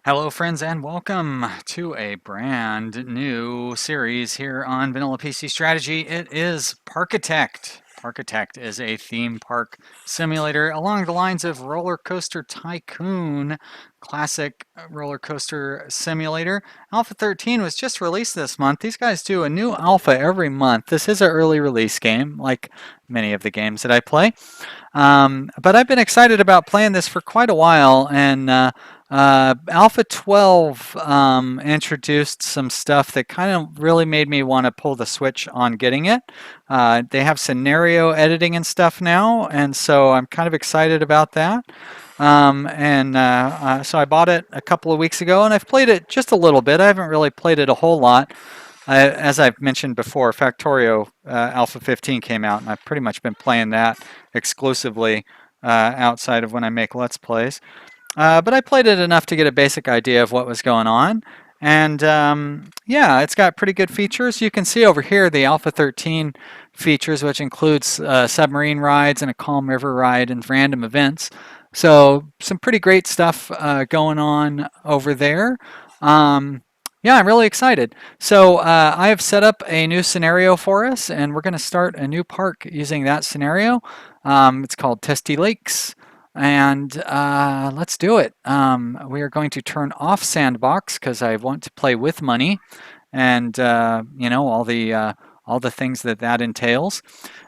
Hello, friends, and welcome to a brand new series here on Vanilla PC Strategy. It is Parkitect. Parkitect is a theme park simulator along the lines of Roller Coaster Tycoon, classic roller coaster simulator. Alpha 13 was just released this month. These guys do a new alpha every month. This is an early release game, like many of the games that I play. But I've been excited about playing this for quite a while, and Alpha 12 introduced some stuff that kind of really made me want to pull the switch on getting it. They have scenario editing and stuff now, and so I'm kind of excited about that. So I bought it a couple of weeks ago, and I've played it just a little bit. I haven't really played it a whole lot. As I've mentioned before, Factorio Alpha 15 came out, and I've pretty much been playing that exclusively outside of when I make Let's Plays. But I played it enough to get a basic idea of what was going on. And yeah, it's got pretty good features. You can see over here the Alpha 13 features, which includes submarine rides and a calm river ride and random events. So some pretty great stuff going on over there. Yeah, I'm really excited. So I have set up a new scenario for us, and we're going to start a new park using that scenario. It's called Testy Lakes, and let's do it. We are going to turn off Sandbox because I want to play with money, and you know, all the things that entails.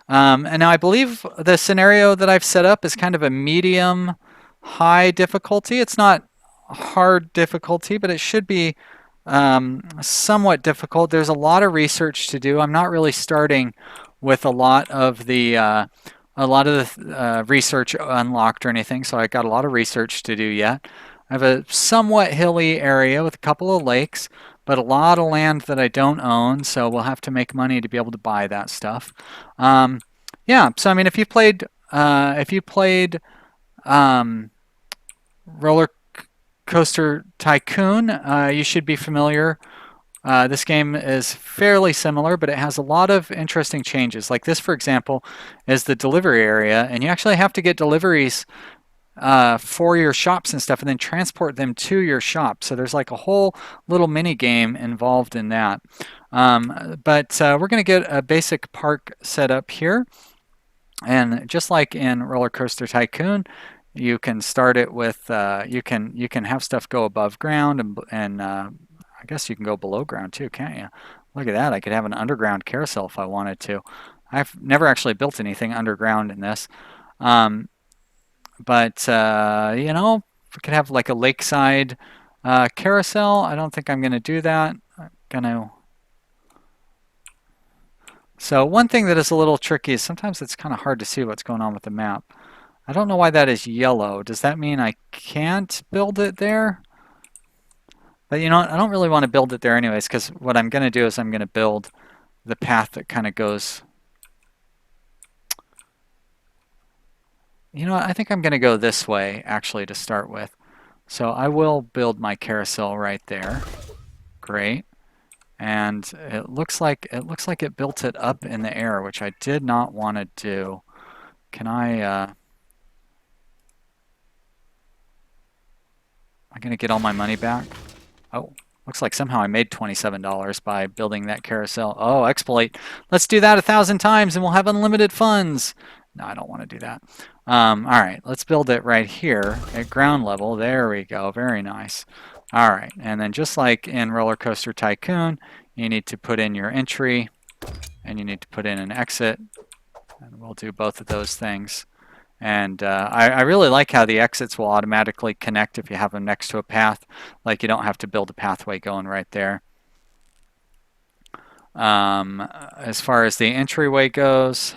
And now I believe the scenario that I've set up is kind of a medium high difficulty. It's not hard difficulty, but it should be somewhat difficult. There's a lot of research to do. I'm not really starting with a lot of the research unlocked or anything, so I got a lot of research to do yet. I have a somewhat hilly area with a couple of lakes, but a lot of land that I don't own, so we'll have to make money to be able to buy that stuff. Yeah, so I mean, if you played Roller Coaster Tycoon, you should be familiar. This game is fairly similar, but it has a lot of interesting changes. Like this, for example, is the delivery area, and you actually have to get deliveries for your shops and stuff and then transport them to your shop. So there's like a whole little mini game involved in that. But we're going to get a basic park set up here. And just like in Roller Coaster Tycoon, you can start it with you can have stuff go above ground, and I guess you can go below ground too, can't you? Look at that! I could have an underground carousel if I wanted to. I've never actually built anything underground in this, but you know, we could have like a lakeside carousel. I don't think I'm going to do that. I'm gonna. So one thing that is a little tricky is sometimes it's kind of hard to see what's going on with the map. I don't know why that is yellow. Does that mean I can't build it there? But you know what? I don't really want to build it there anyways, because what I'm going to do is I'm going to build the path that kind of goes... You know what? I think I'm going to go this way, actually, to start with. So I will build my carousel right there. Great. And it looks like it built it up in the air, which I did not want to do. Can I... am I going to get all my money back? Oh, looks like somehow I made $27 by building that carousel. Oh, exploit. Let's do that 1,000 times and we'll have unlimited funds. No, I don't want to do that. All right, let's build it right here at ground level. There we go. Very nice. All right, and then just like in Roller Coaster Tycoon, you need to put in your entry and you need to put in an exit. And we'll do both of those things. And I really like how the exits will automatically connect if you have them next to a path. Like you don't have to build a pathway going right there. As far as the entryway goes,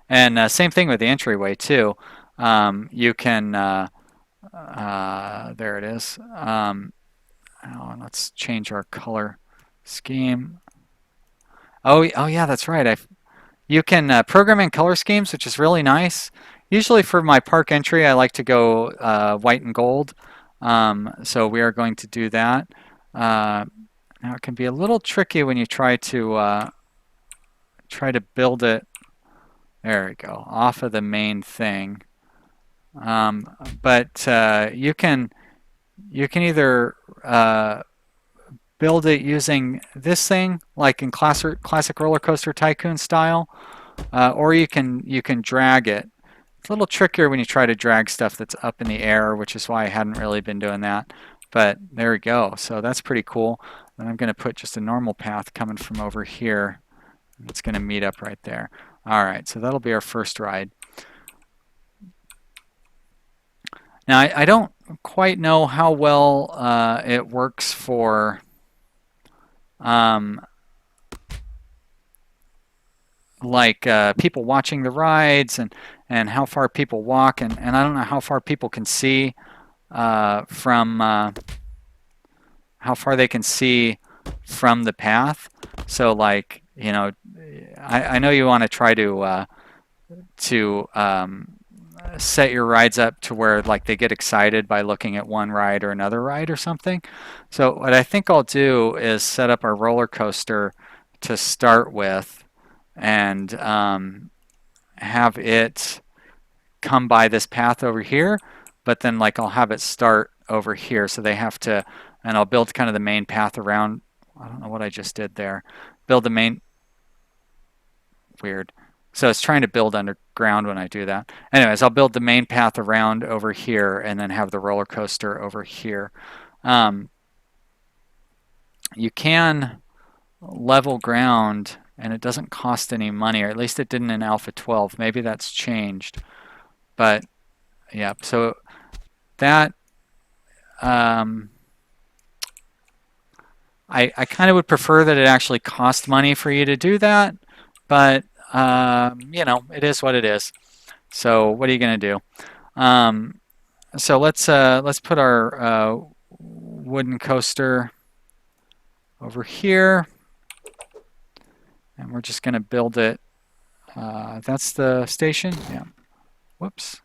and same thing with the entryway too. You can, there it is. Let's change our color scheme. Oh yeah, that's right. You can program in color schemes, which is really nice. Usually for my park entry, I like to go white and gold. So we are going to do that. Now it can be a little tricky when you try to build it. There we go, off of the main thing. But you can you can either build it using this thing, like in classic Roller Coaster Tycoon style, or you can drag it. It's a little trickier when you try to drag stuff that's up in the air, which is why I hadn't really been doing that. But there we go. So that's pretty cool. And I'm going to put just a normal path coming from over here. It's going to meet up right there. All right, so that'll be our first ride. Now, I don't quite know how well it works for um, like people watching the rides and how far people walk, and I don't know how far people can see from how far they can see from the path. So like, I know you want to try to set your rides up to where like they get excited by looking at one ride or another ride or something. So what I think I'll do is set up our roller coaster to start with and have it come by this path over here, but then like I'll have it start over here. So they have to, and I'll build kind of the main path around. I don't know what I just did there. Build the main, weird. So it's trying to build underground when I do that. Anyways, I'll build the main path around over here and then have the roller coaster over here. You can level ground and it doesn't cost any money, or at least it didn't in Alpha 12. Maybe that's changed. But yeah, so that I kind of would prefer that it actually cost money for you to do that, but it is what it is. So what are you going to do? So let's put our wooden coaster over here, and we're just going to build it. That's the station. Yeah. Whoops.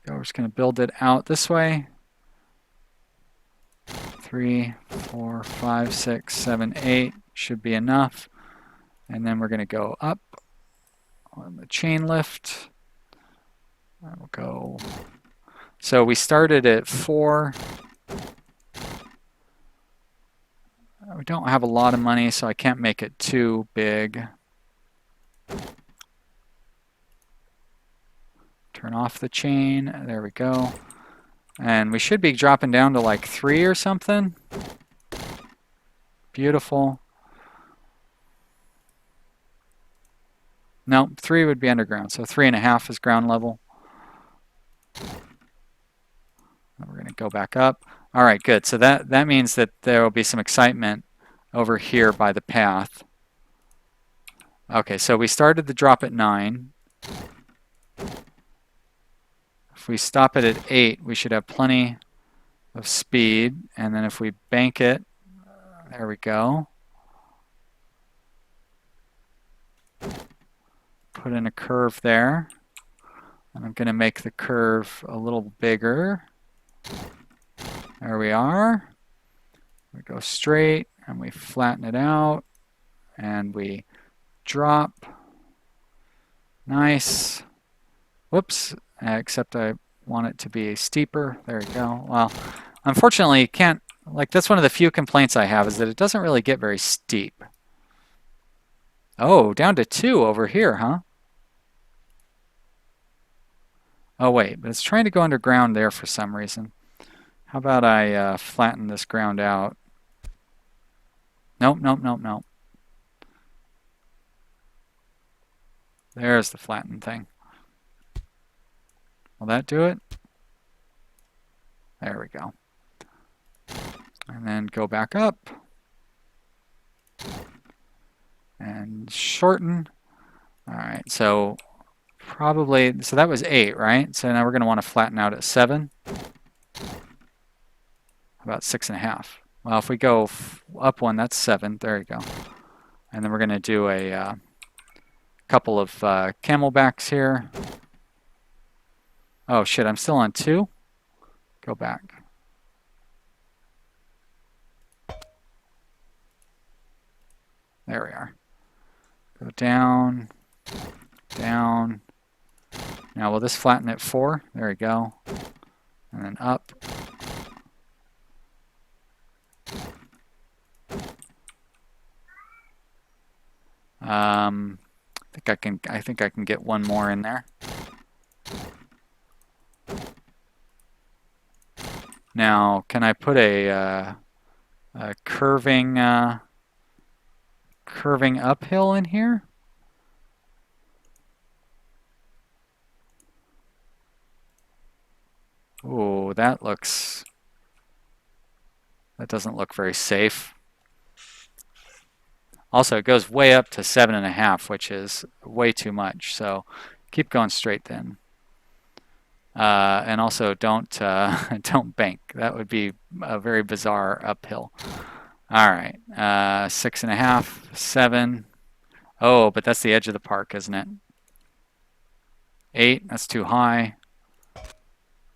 We're just going to build it out this way. 3, 4, 5, 6, 7, 8 should be enough. And then we're going to go up on the chain lift. We'll go. So we started at 4. We don't have a lot of money, so I can't make it too big. Turn off the chain. There we go. And we should be dropping down to like 3 or something. Beautiful. No, 3 would be underground, so 3.5 is ground level. We're going to go back up. All right, good. So that means that there will be some excitement over here by the path. Okay, so we started the drop at 9. If we stop it at 8, we should have plenty of speed. And then if we bank it, there we go. Put in a curve there. And I'm going to make the curve a little bigger. There we are. We go straight and we flatten it out. And we drop. Nice. Whoops. Except I want it to be steeper. There we go. Well, unfortunately, you can't, like, that's one of the few complaints I have is that it doesn't really get very steep. Oh, down to 2 over here, huh? Oh, wait, but it's trying to go underground there for some reason. How about I flatten this ground out? Nope, nope, nope, nope. There's the flattened thing. Will that do it? There we go. And then go back up. And shorten. All right, so probably, so that was 8, right? So now we're going to want to flatten out at 7. About 6.5. Well, if we go up 1, that's 7. There you go. And then we're going to do a couple of camelbacks here. Oh shit, I'm still on 2. Go back. There we are. Go down, down. Now will this flatten at 4? There we go. And then up. I think I can get one more in there. Now, can I put a curving uphill in here? Ooh, that doesn't look very safe. Also, it goes way up to 7.5, which is way too much. So keep going straight then. And also don't don't bank. That would be a very bizarre uphill. All right, 6.5, 7. Oh, but that's the edge of the park, isn't it? 8, that's too high.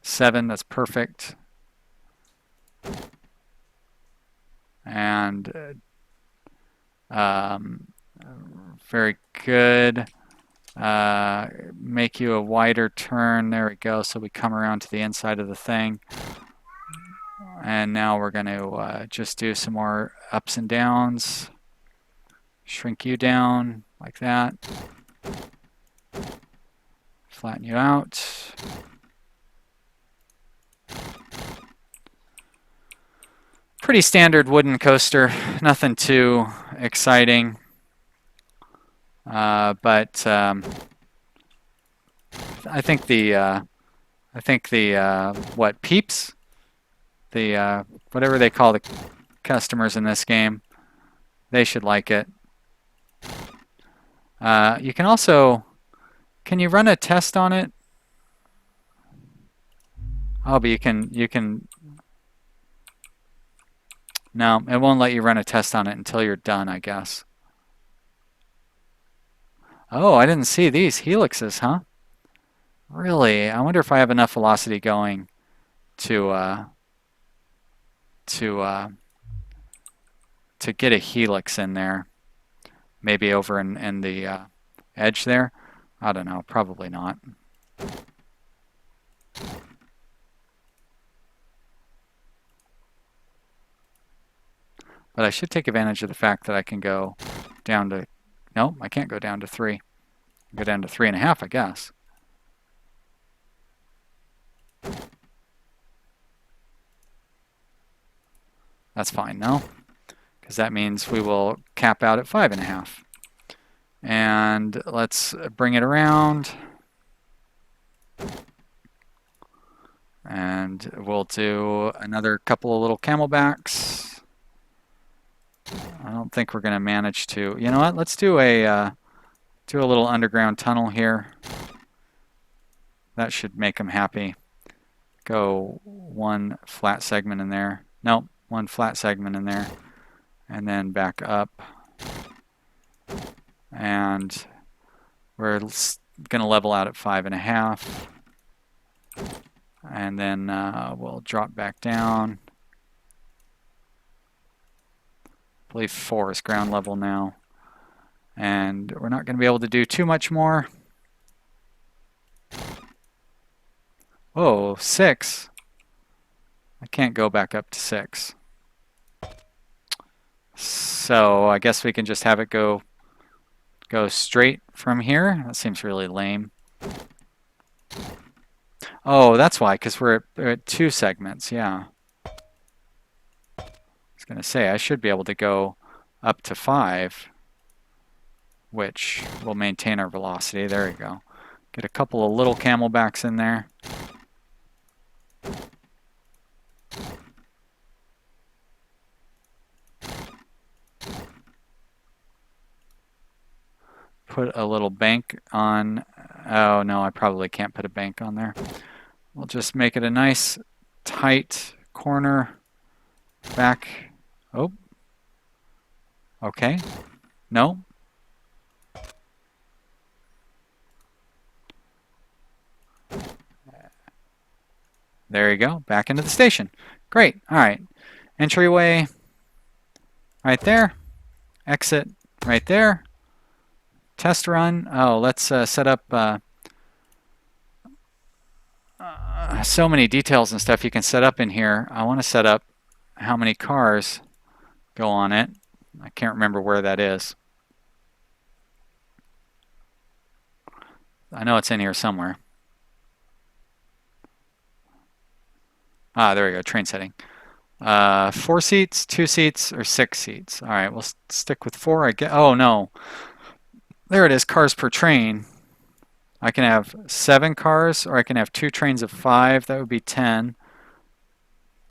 7, that's perfect. And very good. Make you a wider turn. There we go. So we come around to the inside of the thing. And now we're going to just do some more ups and downs. Shrink you down like that. Flatten you out. Pretty standard wooden coaster. Nothing too exciting. But I think the what peeps, the whatever they call the customers in this game, they should like it. You can also, can you run a test on it? Oh, but you can. No, it won't let you run a test on it until you're done, I guess. Oh, I didn't see these helixes, huh? Really? I wonder if I have enough velocity going to get a helix in there. Maybe over in the edge there. I don't know. Probably not. But I should take advantage of the fact that I can go down to... No, I can't go down to 3. Go down to 3.5, I guess. That's fine, no? Because that means we will cap out at 5.5. And let's bring it around. And we'll do another couple of little camelbacks. I don't think we're going to manage to. You know what? Let's do a little underground tunnel here. That should make them happy. Go one flat segment in there. Nope, one flat segment in there. And then back up. And we're going to level out at 5.5. And then we'll drop back down. I believe 4 is ground level now. And we're not going to be able to do too much more. Oh, 6. I can't go back up to 6. So I guess we can just have it go straight from here. That seems really lame. Oh, that's why, because we're at 2 segments, yeah. I was going to say, I should be able to go up to 5, which will maintain our velocity. There we go. Get a couple of little camelbacks in there. Put a little bank on. Oh no, I probably can't put a bank on there. We'll just make it a nice tight corner back. Oh, okay. No. There you go, back into the station. Great, all right. Entryway right there. Exit right there. Test run. Oh, let's set up so many details and stuff you can set up in here. I want to set up how many cars go on it. I can't remember where that is. I know it's in here somewhere. Ah, there we go, train setting. 4 seats, 2 seats, or 6 seats. All right, we'll stick with 4. I get. Oh no, there it is. Cars per train. I can have 7 cars, or I can have 2 trains of 5. That would be 10.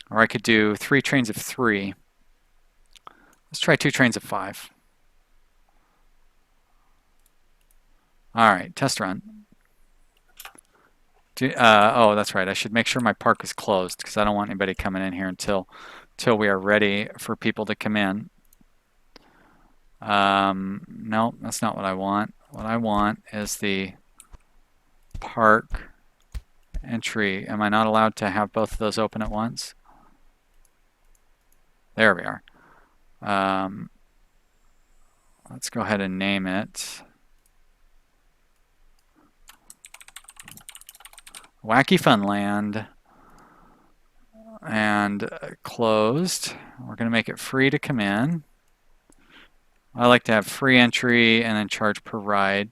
Or I could do 3 trains of 3. Let's try 2 trains of 5. All right, test run. Oh, that's right. I should make sure my park is closed because I don't want anybody coming in here until we are ready for people to come in. No, that's not what I want. What I want is the park entry. Am I not allowed to have both of those open at once? There we are. Let's go ahead and name it Wacky Funland. And closed. We're going to make it free to come in. I like to have free entry and then charge per ride.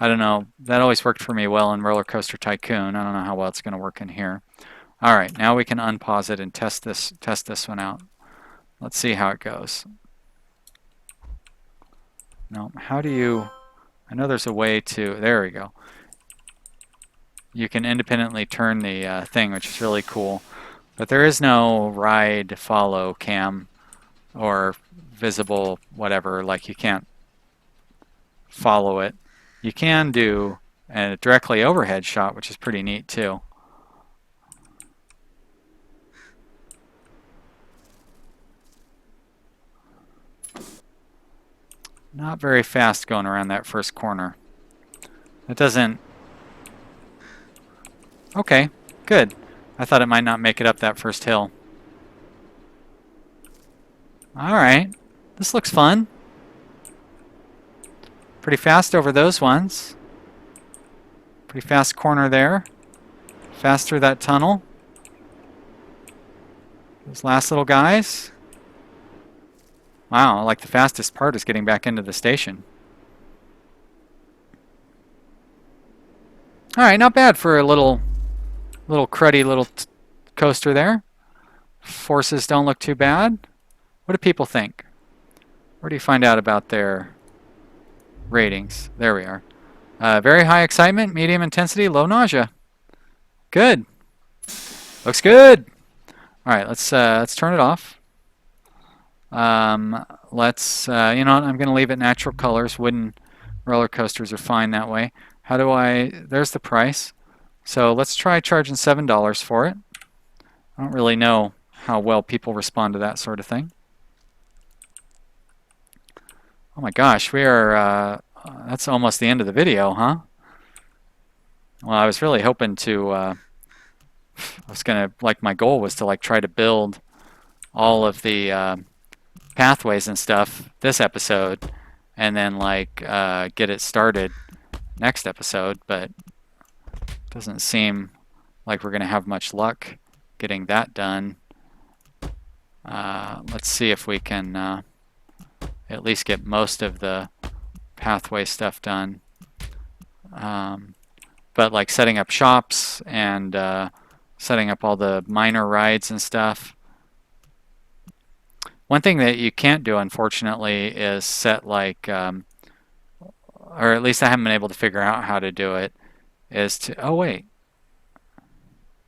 I don't know. That always worked for me well in Roller Coaster Tycoon. I don't know how well it's going to work in here. All right, now we can unpause it and test this one out. Let's see how it goes. No, how do you... I know there's a way to... There we go. You can independently turn the thing, which is really cool. But there is no ride follow cam or visible whatever. Like you can't follow it. You can do a directly overhead shot, which is pretty neat too. Not very fast going around that first corner. It doesn't... Okay, good. I thought it might not make it up that first hill. Alright, this looks fun. Pretty fast over those ones. Pretty fast corner there. Fast through that tunnel. Those last little guys. Wow, like the fastest part is getting back into the station. Alright, not bad for a little cruddy little coaster there. Forces don't look too bad. What do people think? Where do you find out about their ratings? There we are. Very high excitement, medium intensity, low nausea. Good. Looks good. All right, let's turn it off. Let's you know what? I'm going to leave it natural colors. Wooden roller coasters are fine that way. How do I? There's the price. So let's try charging $7 for it. I don't really know how well people respond to that sort of thing. Oh my gosh, we are, that's almost the end of the video, huh? Well, I was really hoping to, my goal was to try to build all of the pathways and stuff this episode and then get it started next episode, but it doesn't seem like we're going to have much luck getting that done. Let's see if we can at least get most of the pathway stuff done. But setting up shops and setting up all the minor rides and stuff. One thing that you can't do, unfortunately, is set or at least I haven't been able to figure out how to do it, is to, oh wait,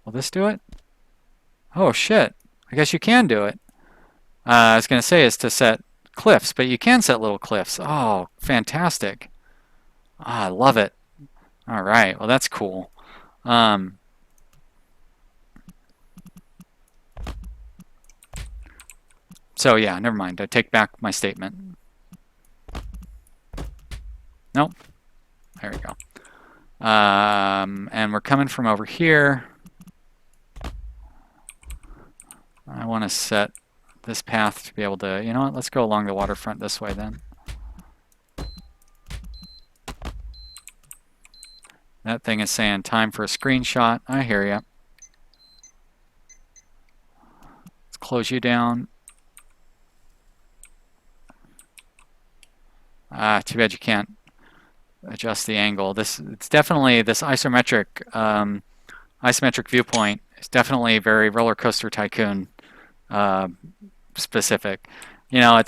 will this do it? Oh shit, I guess you can do it. I was going to say is to set cliffs, but you can set little cliffs. Oh, fantastic. I love it. All right, well that's cool. So yeah, never mind. I take back my statement. Nope. There we go. And we're coming from over here. I want to set this path to be able to, you know what, let's go along the waterfront this way then. That thing is saying time for a screenshot. I hear ya. Let's close you down. Ah, too bad you can't adjust the angle. It's definitely this isometric viewpoint is definitely very Roller Coaster Tycoon uh, specific. You know,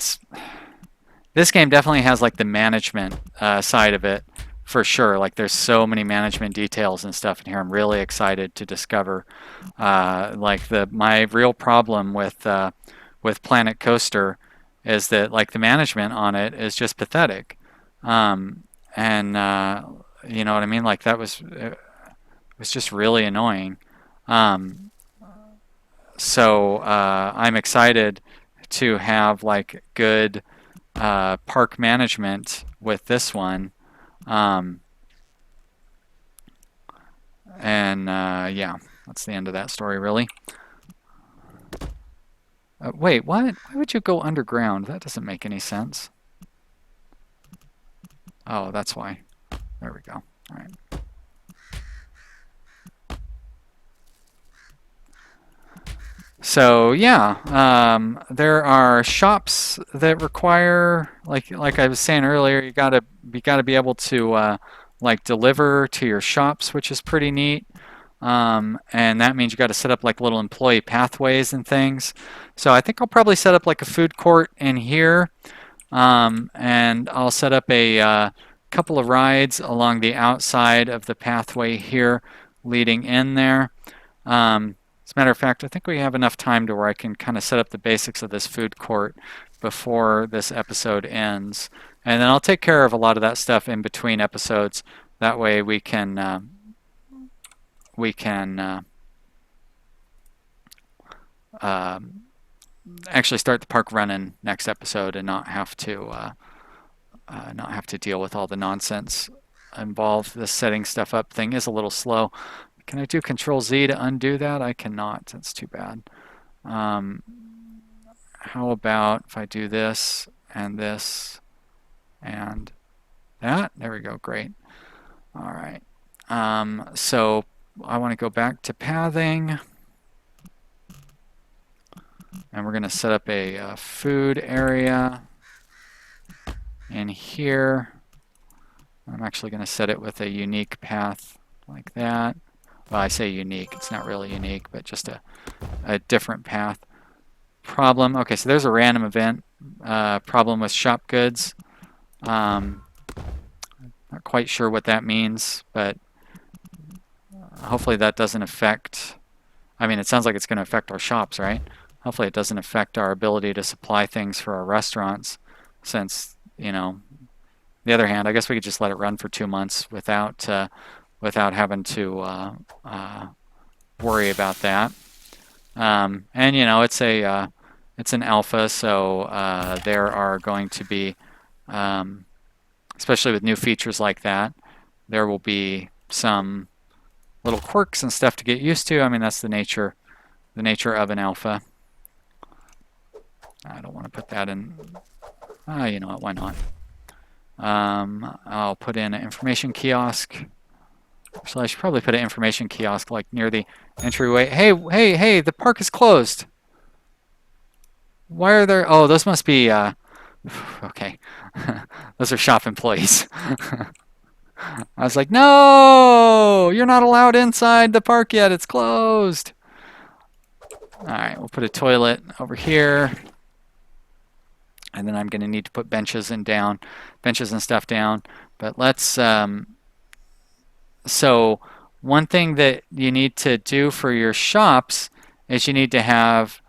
this game definitely has like the management side of it for sure. Like there's so many management details and stuff in here. I'm really excited to discover. Like my real problem with Planet Coaster is that like the management on it is just pathetic. And you know what I mean? Like it was just really annoying. Um, so I'm excited to have like good park management with this one. Um, and yeah, that's the end of that story, really. Wait, what? Why would you go underground? That doesn't make any sense. Oh, that's why. There we go. All right. So yeah, there are shops that require, like I was saying earlier, you gotta be able to like deliver to your shops, which is pretty neat. And that means you got to set up like little employee pathways and things. So I think I'll probably set up like a food court in here, and I'll set up a couple of rides along the outside of the pathway here, leading in there. As a matter of fact, I think we have enough time to where I can kind of set up the basics of this food court before this episode ends. And then I'll take care of a lot of that stuff in between episodes. That way we can actually start the park running next episode and not have to deal with all the nonsense involved. This setting stuff up thing is a little slow. Can I do Control Z to undo that? I cannot. That's too bad. How about if I do this and that? There we go. Great. All right. So I want to go back to pathing. And we're going to set up a food area in here. I'm actually going to set it with a unique path like that. Well, I say unique. It's not really unique, but just a different path. Problem. Okay, so there's a random event. Problem with shop goods. Not quite sure what that means, but hopefully that doesn't affect... I mean, it sounds like it's going to affect our shops, right? Hopefully it doesn't affect our ability to supply things for our restaurants, since, you know, on the other hand, I guess we could just let it run for 2 months without having to worry about that. And you know, it's an alpha, so there are going to be, especially with new features like that, there will be some little quirks and stuff to get used to. I mean, that's the nature of an alpha. I don't want to put that in. You know what? Why not? I'll put in an information kiosk. So I should probably put an information kiosk like near the entryway. Hey! The park is closed. Why are there? Oh, those must be. Okay, those are shop employees. I was like, no, you're not allowed inside the park yet. It's closed. All right, we'll put a toilet over here. And then I'm going to need to put benches and stuff down. But let's, so one thing that you need to do for your shops is you need to have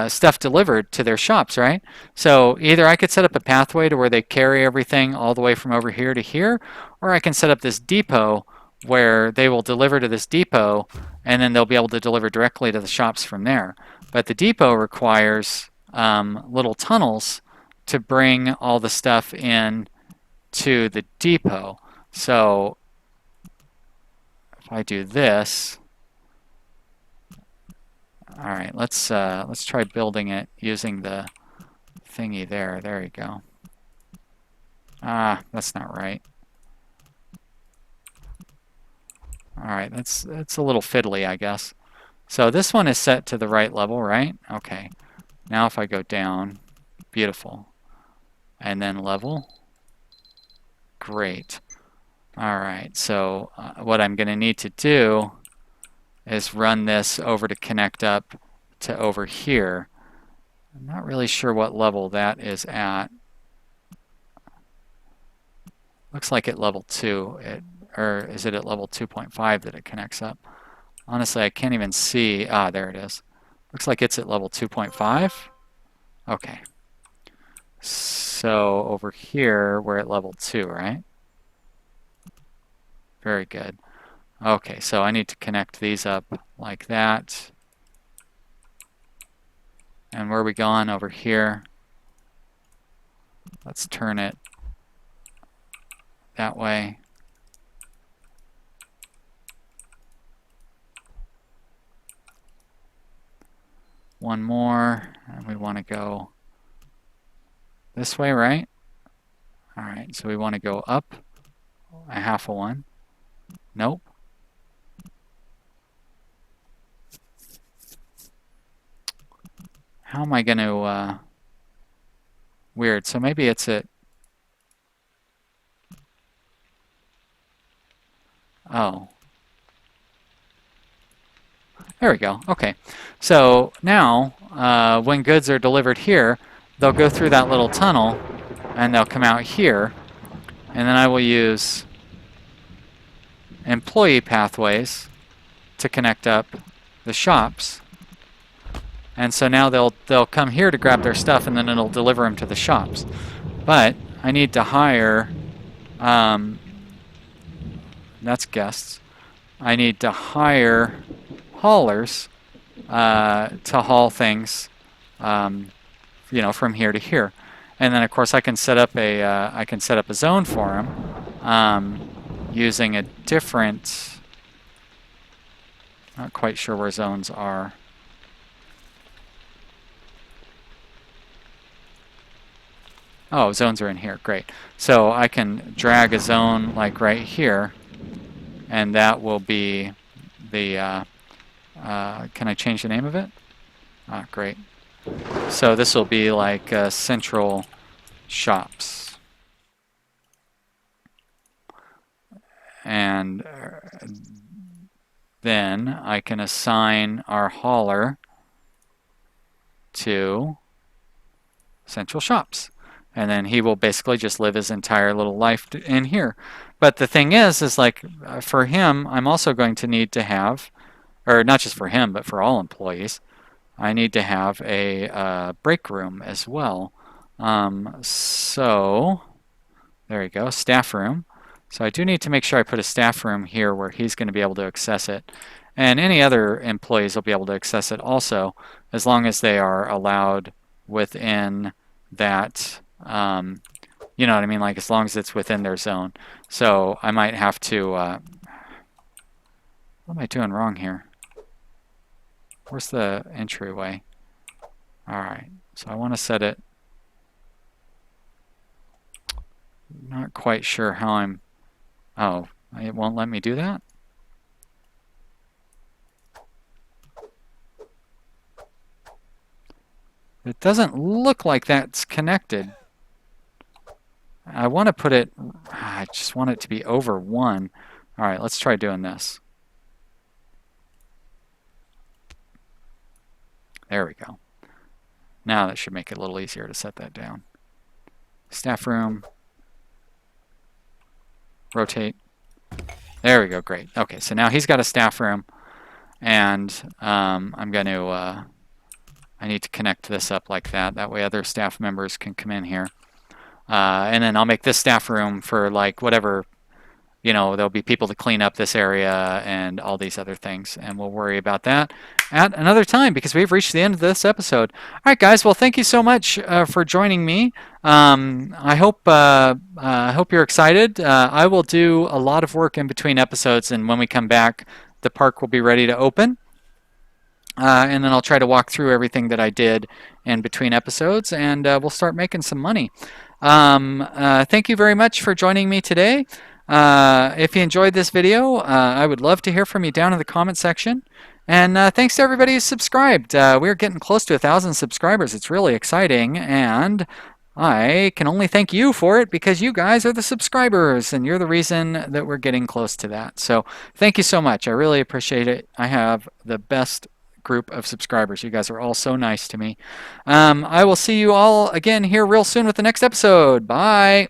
stuff delivered to their shops, right? So either I could set up a pathway to where they carry everything all the way from over here to here, or I can set up this depot where they will deliver to this depot, and then they'll be able to deliver directly to the shops from there. But the depot requires little tunnels to bring all the stuff in to the depot. So if I do this, all right, let's try building it using the thingy there. There you go. That's not right. All right, that's a little fiddly, I guess. So this one is set to the right level, right? Okay. Now if I go down, beautiful. And then level. Great. All right, so what I'm going to need to do is run this over to connect up to over here. I'm not really sure what level that is at. Looks like at level 2, or is it at level 2.5 that it connects up? Honestly, I can't even see. Ah, there it is. Looks like it's at level 2.5. Okay. So over here, we're at level 2, right? Very good. Okay, so I need to connect these up like that. And where are we going? Over here. Let's turn it that way. One more, and we want to go this way, right? All right, so we want to go up a half a one. Nope. How am I going to, weird, so maybe it's at, oh. There we go, okay. So now, when goods are delivered here, they'll go through that little tunnel, and they'll come out here, and then I will use employee pathways to connect up the shops. And so now they'll come here to grab their stuff, and then it'll deliver them to the shops. But I need to hire, that's guests. I need to hire haulers to haul things, you know, from here to here. And then of course I can set up a zone for them using a different. Not quite sure where zones are. Oh, zones are in here. Great. So I can drag a zone like right here, and that will be the. Can I change the name of it? Ah, great. So this will be like central shops. And then I can assign our hauler to central shops. And then he will basically just live his entire little life in here. But the thing is like for him, I'm also going to need to have, or not just for him, but for all employees, I need to have a break room as well. So there you go, staff room. So I do need to make sure I put a staff room here where he's going to be able to access it. And any other employees will be able to access it also, as long as they are allowed within that, you know what I mean, like as long as it's within their zone. So I might have to, what am I doing wrong here? Where's the entryway? Alright, so I want to set it, not quite sure how I'm, oh, it won't let me do that? It doesn't look like that's connected. I want to put it, I just want it to be over 1. All right, let's try doing this. There we go. Now that should make it a little easier to set that down. Staff room. Rotate. There we go, great. Okay, so now he's got a staff room, and I'm going to, I need to connect this up like that. That way other staff members can come in here. And then I'll make this staff room for like whatever, you know, there'll be people to clean up this area and all these other things. And we'll worry about that at another time because we've reached the end of this episode. All right, guys. Well, thank you so much for joining me. I hope you're excited. I will do a lot of work in between episodes. And when we come back, the park will be ready to open. And then I'll try to walk through everything that I did in between episodes, and we'll start making some money. Thank you very much for joining me today. If you enjoyed this video, I would love to hear from you down in the comment section. And thanks to everybody who subscribed. We're getting close to 1,000 subscribers. It's really exciting. And I can only thank you for it because you guys are the subscribers and you're the reason that we're getting close to that. So thank you so much. I really appreciate it. I have the best group of subscribers. You guys are all so nice to me. I will see you all again here real soon with the next episode. Bye.